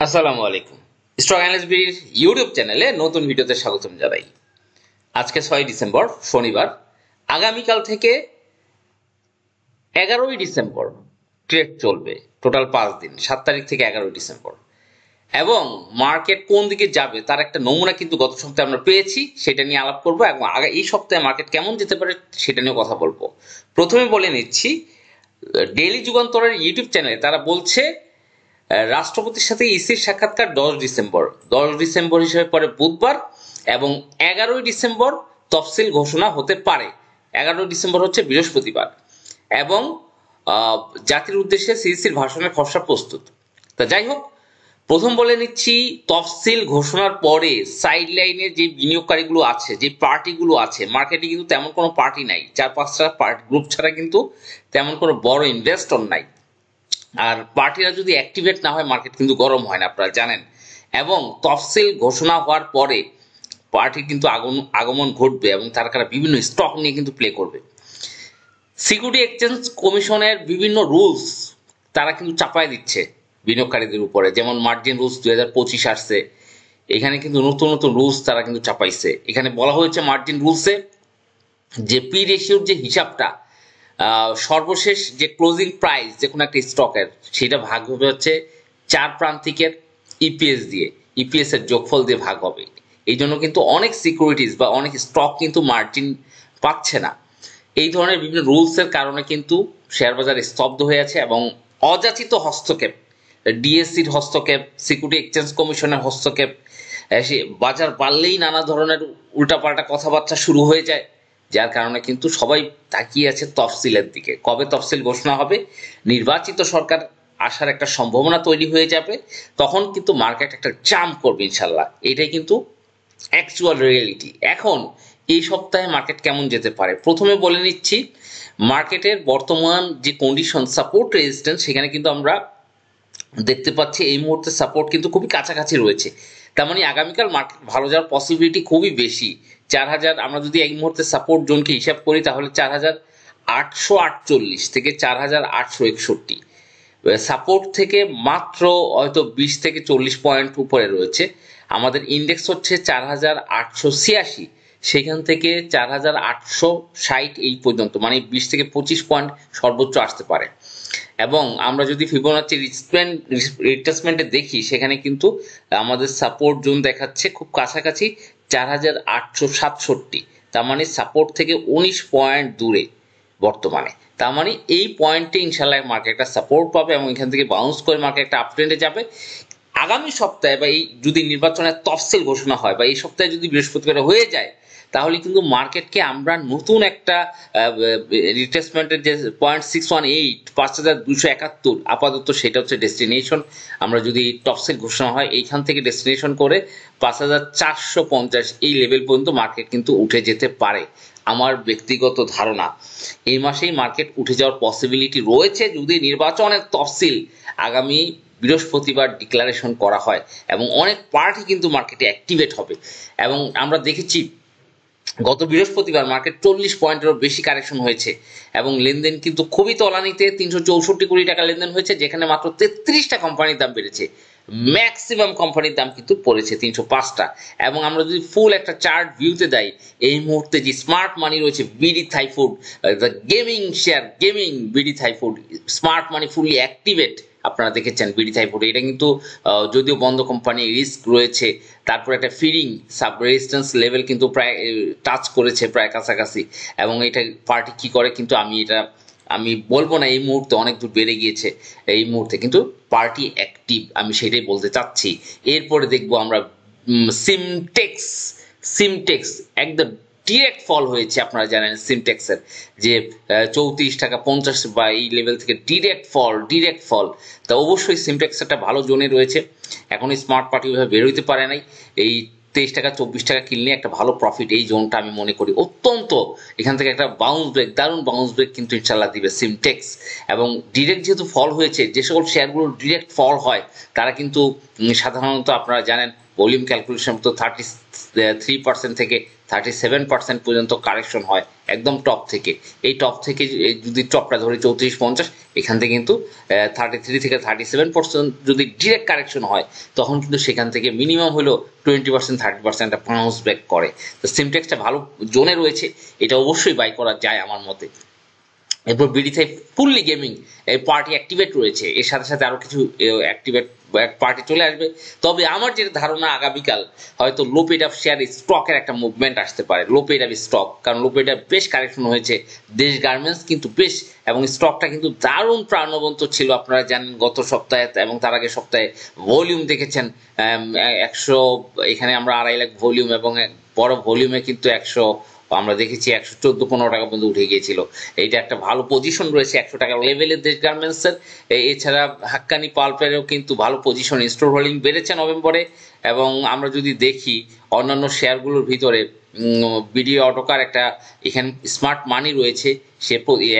আসসালামু আলাইকুম। Stock analyst বিডির YouTube চ্যানেলে নতুন ভিডিওতে স্বাগতম জানাই। আজকে 6 ডিসেম্বর শনিবার। আগামীকাল থেকে 11ই ডিসেম্বর ট্রেড চলবে। টোটাল 5 দিন, 7 তারিখ থেকে 11ই ডিসেম্বর। এবং মার্কেট কোন দিকে যাবে তার একটা নমুনা কিন্তু গত সপ্তাহে আমরা পেয়েছি, সেটা নিয়ে আলাপ করব এবং এই সপ্তাহে মার্কেট কেমন যেতে পারে সেটা নিয়ে কথা বলবো। প্রথমে বলে নিচ্ছি, ডেইলি যুগান্তরের ইউটিউব চ্যানেলে তারা বলছে রাষ্ট্রপতির সাথে ইসির সাক্ষাৎকার 10 ডিসেম্বর হিসেবে পরে বুধবার, এবং 11ই ডিসেম্বর তফসিল ঘোষণা হতে পারে। 11ই ডিসেম্বর হচ্ছে বৃহস্পতিবার, এবং জাতির উদ্দেশ্যে সিইসির ভাষণের খসড়া প্রস্তুত। তা যাই হোক, প্রথম বলে নিচ্ছি, তফসিল ঘোষণার পরে সাইড লাইনে যে বিনিয়োগকারীগুলো আছে, যে পার্টিগুলো আছে, মার্কেটে কিন্তু তেমন কোনো পার্টি নাই, 4-5টা গ্রুপ ছাড়া কিন্তু তেমন কোনো বড় ইনভেস্টর নাই। আর পার্টিরা যদি অ্যাক্টিভেট না হয় মার্কেট কিন্তু গরম হয় না, আপনারা জানেন। এবং তফসিল ঘোষণা হওয়ার পরে পার্টির কিন্তু আগমন ঘটবে এবং তারা বিভিন্ন স্টক নিয়ে কিন্তু প্লে করবে। সিকিউরিটি এক্সচেঞ্জ কমিশনের বিভিন্ন রুলস তারা কিন্তু চাপায় দিচ্ছে বিনিয়োগকারীদের উপরে, যেমন মার্জিন রুলস 2025 আসছে, এখানে কিন্তু নতুন নতুন রুলস তারা কিন্তু চাপাইছে। এখানে বলা হয়েছে মার্জিন রুলসে যে পি রেশিওর যে হিসাবটা, সর্বশেষ যে ক্লোজিং প্রাইস যে কোনো একটা স্টকের, সেটা ভাগ হবে হচ্ছে 4 প্রান্তিকের ইপিএস দিয়ে, ইপিএস এর যোগফল দিয়ে ভাগ হবে। এই জন্য কিন্তু অনেক সিকিউরিটিজ বা অনেক স্টক কিন্তু মার্জিন পাচ্ছে না। এই ধরনের বিভিন্ন রুলসের কারণে কিন্তু শেয়ার বাজার স্তব্ধ হয়ে আছে, এবং অযাচিত হস্তক্ষেপ, ডিএসসির হস্তক্ষেপ, সিকিউরিটি এক্সচেঞ্জ কমিশনের হস্তক্ষেপ, সে বাজার বাড়লেই নানা ধরনের উল্টাপাল্টা কথাবার্তা শুরু হয়ে যায়, যার কারণে কিন্তু সবাই তাকিয়ে আছে তফসিলের দিকে। কবে তফসিল ঘোষণা হবে, নির্বাচিত সরকার আসার একটা সম্ভাবনা তৈরি হয়ে যাবে, তখন কিন্তু মার্কেট একটা জাম্প করবে ইনশাল্লাহ। এটাই কিন্তু অ্যাকচুয়াল রিয়েলিটি। এখন এই সপ্তাহে মার্কেট কেমন যেতে পারে প্রথমে বলে নিচ্ছি। মার্কেটের বর্তমান যে কন্ডিশন, সাপোর্ট রেজিস্ট্যান্স, সেখানে কিন্তু আমরা দেখতে পাচ্ছি এই মুহূর্তে সাপোর্ট কিন্তু খুবই কাছাকাছি রয়েছে। তার মানে আগামীকাল মার্কেট ভালো যাওয়ার পসিবিলিটি খুবই বেশি। 4000, আমরা যদি এই মুহূর্তে সাপোর্ট জোনকে হিসাব করি তাহলে 4848 থেকে 4861। সাপোর্ট থেকে মাত্র হয়তো 20 থেকে 40 পয়েন্ট উপরে রয়েছে। আমাদের ইন্ডেক্স হচ্ছে 4886, সেখান থেকে 4860 এই পর্যন্ত, মানে 20 থেকে 25 পয়েন্ট সর্বোচ্চ আসতে পারে। এবং আমরা যদি ফিবোনাচি রিট্রেসমেন্টে দেখি, সেখানে কিন্তু আমাদের সাপোর্ট জোন দেখাচ্ছে খুব কাছাকাছি 4867, তার মানে সাপোর্ট থেকে 19 পয়েন্ট দূরে বর্তমানে। তার মানে এই পয়েন্টে ইনশাল্লাহ মার্কেটটা সাপোর্ট পাবে এবং এখান থেকে বাউন্স করে মার্কেট একটা আপট্রেন্ডে যাবে। আগামী সপ্তাহে বা এই যদি নির্বাচনের তফসিল ঘোষণা হয় বা এই সপ্তাহে যদি বৃহস্পতিবার হয়ে যায়, তাহলে কিন্তু মার্কেটকে আমরা নতুন একটা রিট্রেসমেন্টের যে 0.618, 5271 আপাতত সেটা হচ্ছে ডেস্টিনেশন। আমরা যদি টপসেল ঘোষণা হয় এইখান থেকে ডেস্টিনেশন করে 5450 এই লেভেল পর্যন্ত মার্কেট কিন্তু উঠে যেতে পারে। আমার ব্যক্তিগত ধারণা এই মাসেই মার্কেট উঠে যাওয়ার পসিবিলিটি রয়েছে যদি নির্বাচনের তফসিল আগামী বৃহস্পতিবার ডিক্লারেশন করা হয়, এবং অনেক পার্টি কিন্তু মার্কেটে অ্যাক্টিভেট হবে। এবং আমরা দেখেছি গত বৃহস্পতিবার মার্কেট 40 পয়েন্টেরও বেশি কারেকশন হয়েছে, এবং লেনদেন কিন্তু খুবই তলানিতে 364 কোটি টাকা লেনদেন হয়েছে, যেখানে মাত্র 33টা কোম্পানির দাম বেড়েছে। ম্যাক্সিমাম কোম্পানির দাম কিন্তু পড়েছে 305টা। এবং আমরা যদি ফুল একটা চার্ট ভিউতে দেই, এই মুহূর্তে যে স্মার্ট মানি রয়েছে BD Thai food, the gaming share, gaming BD Thai food, smart money fully activate. আপনারা দেখেছেন বিডি থাইফুড, এটা কিন্তু যদিও বন্ধ কোম্পানি, রিস্ক রয়েছে, তারপর একটা ফিডিং সাব রেজিস্ট্যান্স লেভেল কিন্তু প্রায় টাচ করেছে, প্রায় কাছাকাছি। এবং এটা পার্টি কি করে কিন্তু আমি বলবো না, এই মুহূর্তে অনেক দূর বেড়ে গিয়েছে এই মুহূর্তে, কিন্তু পার্টি অ্যাক্টিভ, আমি সেটাই বলতে চাচ্ছি। এরপরে দেখবো আমরা সিমটেক্স একদম ডিরেক্ট ফল হয়েছে। আপনারা জানেন সিমটেক্সের যে 34.50 টাকা বা এই লেভেল থেকে ডিরেক্ট ফল। তা অবশ্যই সিমটেক্স একটা ভালো জোনে রয়েছে, এখন স্মার্ট পার্টি ভাবে বের হইতে পারে নাই। এই 23 টাকা 24 টাকা কিনলে একটা ভালো প্রফিট, এই জোনটা আমি মনে করি অত্যন্ত। এখান থেকে একটা বাউন্স ব্রেক, দারুণ বাউন্স ব্রেক কিন্তু ইনশাল্লাহ দিবে সিমটেক্স। এবং ডিরেক্ট যেহেতু ফল হয়েছে, যে সকল শেয়ারগুলো ডিরেক্ট ফল হয় তারা কিন্তু সাধারণত আপনারা জানেন ভলিউম ক্যালকুলেশন তো 33% থেকে 37% পর্যন্ত কারেকশন হয় একদম টপ থেকে। এই টপ থেকে যদি টপটা ধরে 34-50, এখান থেকে কিন্তু 33 থেকে 37% যদি ডিরেক্ট কারেকশন হয়, তখন কিন্তু সেখান থেকে মিনিমাম হলো 20% 30% একটা বাউন্স ব্যাক করে। তো সিমটেক্সটা ভালো জোনে রয়েছে, এটা অবশ্যই বাই করা যায় আমার মতে। এরপর বিডিতে ফুললি গেমিং পার্টি অ্যাক্টিভেট রয়েছে, এর সাথে সাথে আরো কিছু অ্যাক্টিভেট পার্টি চলে আসবে। তবে আমার যেটা ধারণা, আগামীকাল হয়তো লো পেড অফ শেয়ার স্টকের একটা মুভমেন্ট আসতে পারে, লো পেড অফ স্টক, কারণ লো পেড বেশ কারেকশন হয়েছে। দেশ গার্মেন্টস কিন্তু বেশ, এবং স্টকটা কিন্তু দারুণ প্রাণবন্ত ছিল, আপনারা জানেন গত সপ্তাহে এবং তার আগের সপ্তাহে ভলিউম দেখেছেন 100, এখানে আমরা 2.5 লাখ ভলিউম, এবং বড় ভলিউমে কিন্তু 100 আমরা দেখেছি 114-15 টাকা পর্যন্ত উঠে গিয়েছিল। এইটা একটা ভালো পজিশন রয়েছে 100 টাকার লেভেলে দেশ গার্মেন্টসের। এছাড়া হাক্কানি পাল্পেরও কিন্তু ভালো পজিশন, স্টোর হোল্ডিং বেড়েছে নভেম্বরে। এবং আমরা যদি দেখি অন্যান্য শেয়ারগুলোর ভিতরে বিডিও অটোকার একটা, এখানে স্মার্ট মানি রয়েছে, সে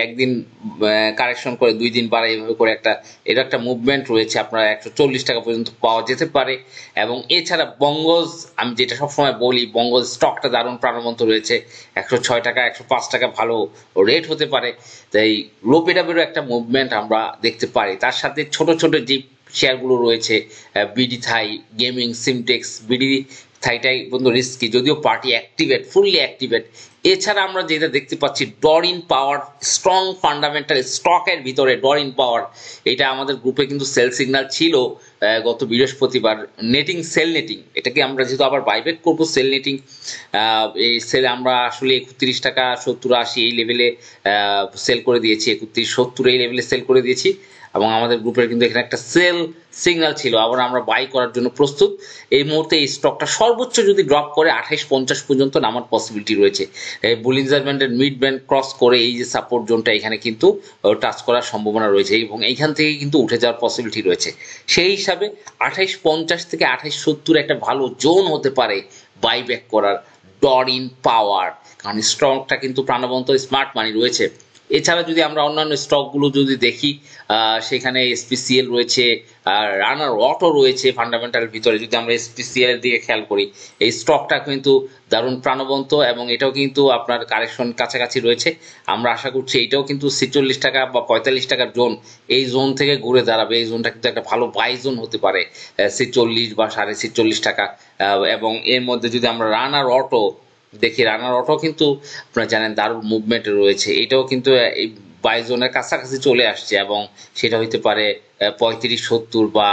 একদিন কারেকশন করে 2 দিন বাড়ে, এভাবে করে এটা একটা মুভমেন্ট রয়েছে, আপনার 140 টাকা পর্যন্ত পাওয়া যেতে পারে। এবং এছাড়া বঙ্গজ, আমি যেটা সবসময় বলি, বঙ্গজ স্টকটা দারুণ প্রাণবন্ত রয়েছে, 106 টাকা 105 টাকা ভালো রেট হতে পারে। তাই লো পেডাবেরও একটা মুভমেন্ট আমরা দেখতে পারি। তার সাথে ছোট ছোট যে শেয়ারগুলো রয়েছে, BD Thai, gaming, Simtex, BD থাইটাই বন্ধু রিস্কি, যদিও পার্টি অ্যাক্টিভেট, ফুললি অ্যাক্টিভেট। এছাড়া আমরা যেটা দেখতে পাচ্ছি, ডরিন পাওয়ার, স্ট্রং ফান্ডামেন্টাল স্টকের ভিতরে ডরিন পাওয়ার, এটা আমাদের গ্রুপে কিন্তু সেল সিগন্যাল ছিল গত বৃহস্পতিবার। নেটিং, সেল নেটিং, এটাকে আমরা যেহেতু আবার বাইব্যাক করবো, সেল নেটিং, এই সেল আমরা আসলে 31 টাকা 70-80 এই লেভেলে সেল করে দিয়েছি, 31-70 এই লেভেলে সেল করে দিয়েছি। এবং আমাদের গ্রুপের কিন্তু এখানে একটা সেল সিগন্যাল ছিল, আবার আমরা বাই করার জন্য প্রস্তুত। এই মুহূর্তে এই স্টকটা সর্বোচ্চ যদি ড্রপ করে 28-50 পর্যন্ত নামার পসিবিলিটি রয়েছে। বুলিঞ্জার ব্যান্ডের মিড ব্যান্ড ক্রস করে এই যে সাপোর্ট জোনটা, এখানে কিন্তু টাচ করার সম্ভাবনা রয়েছে, এবং এইখান থেকে কিন্তু উঠে যাওয়ার পসিবিলিটি রয়েছে। সেই হিসাবে 28-50 থেকে 28-70 একটা ভালো জোন হতে পারে বাইব্যাক করার ডরিন পাওয়ার, কারণ স্টকটা কিন্তু প্রাণবন্ত, স্মার্ট মানি রয়েছে। এছাড়া যদি আমরা অন্যান্য স্টকগুলো যদি দেখি, সেখানে এসপিসিএল রয়েছে, রানার অটো রয়েছে ফান্ডামেন্টাল ভিতরে। যদি আমরা এসপিসিএল এর দিকে খেয়াল করি, এই স্টকটা কিন্তু দারুণ প্রাণবন্ত, এবং এটাও কিন্তু আপনার কারেকশন কাছাকাছি রয়েছে। আমরা আশা করছি এটাও কিন্তু 46 টাকা বা 45 টাকার জোন, এই জোন থেকে ঘুরে দাঁড়াবে। এই জোনটা কিন্তু একটা ভালো বাই জোন হতে পারে, 46 বা 46.5 টাকা। এবং এর মধ্যে যদি আমরা রানার অটো দেখি, রানার অটো কিন্তু আপনারা জানেন দারুণ মুভমেন্টে রয়েছে, এটাও কিন্তু এই বাইজনের কাছাকাছি চলে আসছে, এবং সেটা হইতে পারে 35-70 বা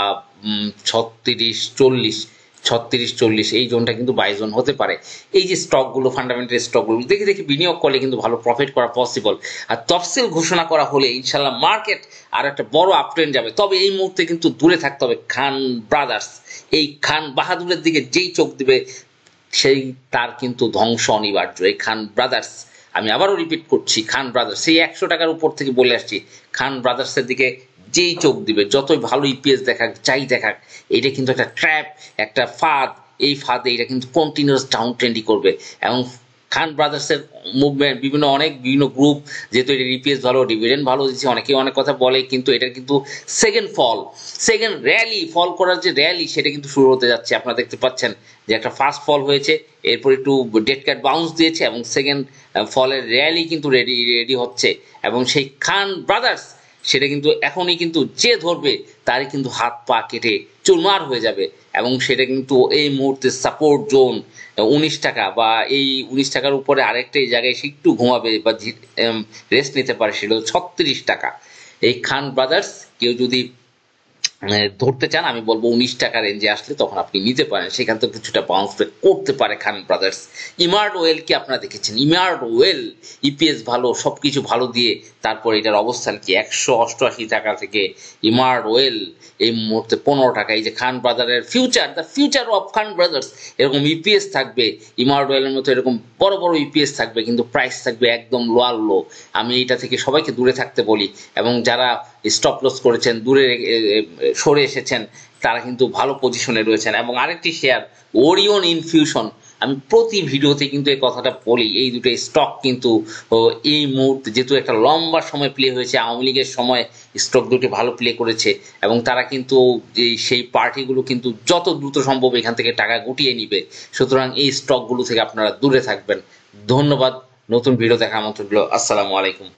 36-40 এই জোনটা কিন্তু বাইজন হতে পারে। এই যে স্টকগুলো, ফান্ডামেন্টাল স্টকগুলো দেখি বিনিয়োগ করলে কিন্তু ভালো প্রফিট করা পসিবল। আর তফসিল ঘোষণা করা হলে ইনশাল্লাহ মার্কেট আর একটা বড় আপট্রেন্ড যাবে। তবে এই মুহূর্তে কিন্তু দূরে থাকতে হবে খান ব্রাদার্স। এই খান বাহাদুরের দিকে যেই চোখ দিবে, সেই তার কিন্তু ধ্বংস অনিবার্য। এই খান ব্রাদার্স, আমি আবারও রিপিট করছি, খান ব্রাদার্স, সেই 100 টাকার উপর থেকে বলে আসছি, খান ব্রাদার্সের দিকে যেই চোখ দিবে, যতই ভালো ইপিএস দেখাক, যাই দেখাক, এটা কিন্তু একটা ট্র্যাপ, একটা ফাঁদ। এই ফাঁদে এটা কিন্তু কন্টিনিউয়াস ডাউন ট্রেন্ডই করবে। এবং খান ব্রাদার্সের মুভমেন্ট, বিভিন্ন গ্রুপ, যেহেতু এটা ইপিএস ভালো, ডিভিডেন্ড ভালো দিচ্ছে, অনেকেই অনেক কথা বলে, কিন্তু এটা কিন্তু সেকেন্ড র্যালি, ফল করার যে র্যালি, সেটা কিন্তু শুরু হতে যাচ্ছে। আপনারা দেখতে পাচ্ছেন যে একটা ফার্স্ট ফল হয়েছে, এরপর একটু ডেড ক্যাট বাউন্স দিয়েছে, এবং সেকেন্ড ফলের র্যালি কিন্তু রেডি হচ্ছে। এবং সেই খান ব্রাদার্স, সেটা কিন্তু এখনই কিন্তু যে ধরবে তারই কিন্তু হাত পা কেটে চুরমার হয়ে যাবে। এবং সেটা কিন্তু এই মুহূর্তে সাপোর্ট জোন 19 টাকা, বা এই 19 টাকার উপরে আরেকটা এই জায়গায় সে একটু ঘুমাবে বা রেস্ট নিতে পারে, সেটা 36 টাকা। এই খান ব্রাদার্স কেউ যদি ধরতে চান, আমি বলবো 19 টাকা রেঞ্জে আসলে তখন আপনি নিতে পারেন, সেখান থেকে কিছুটা বাউন্স ব্যাক করতে পারে খান ব্রাদার্স। ইমার্ট ওয়েল কি আপনারা দেখেছেন, ইমার্ট ওয়েল ইপিএস ভালো, সবকিছু ভালো দিয়ে তারপর এটার অবস্থান কি 188 টাকা থেকে ইমার্ট ওয়েল এই মুহূর্তে 15 টাকা। এই যে খান ব্রাদারের future, the future of Khan brothers, এরকম ইপিএস থাকবে, ইমার্ট ওয়েলের মতো এরকম বড় বড় ইপিএস থাকবে, কিন্তু প্রাইস থাকবে একদম লোয়ার লো। আমি এটা থেকে সবাইকে দূরে থাকতে বলি, এবং যারা স্টপ লস করেছেন, দূরে সরে এসেছেন, তারা কিন্তু ভালো পজিশনে রয়েছেন। এবং আরেকটি শেয়ার ওরিয়ন ইনফিউশন, আমি প্রতি ভিডিওতে কিন্তু এই কথাটা বলি, এই দুটো স্টক কিন্তু এই মুহূর্তে যেহেতু একটা লম্বা সময় প্লে হয়েছে, আওয়ামী লীগের সময় স্টক দুটি ভালো প্লে করেছে এবং তারা কিন্তু সেই পার্টিগুলো কিন্তু যত দ্রুত সম্ভব এখান থেকে টাকা গুটিয়ে নিবে। সুতরাং এই স্টকগুলো থেকে আপনারা দূরে থাকবেন। ধন্যবাদ। নতুন ভিডিও দেখার আমন্ত্রণ রইল। আসসালামু আলাইকুম।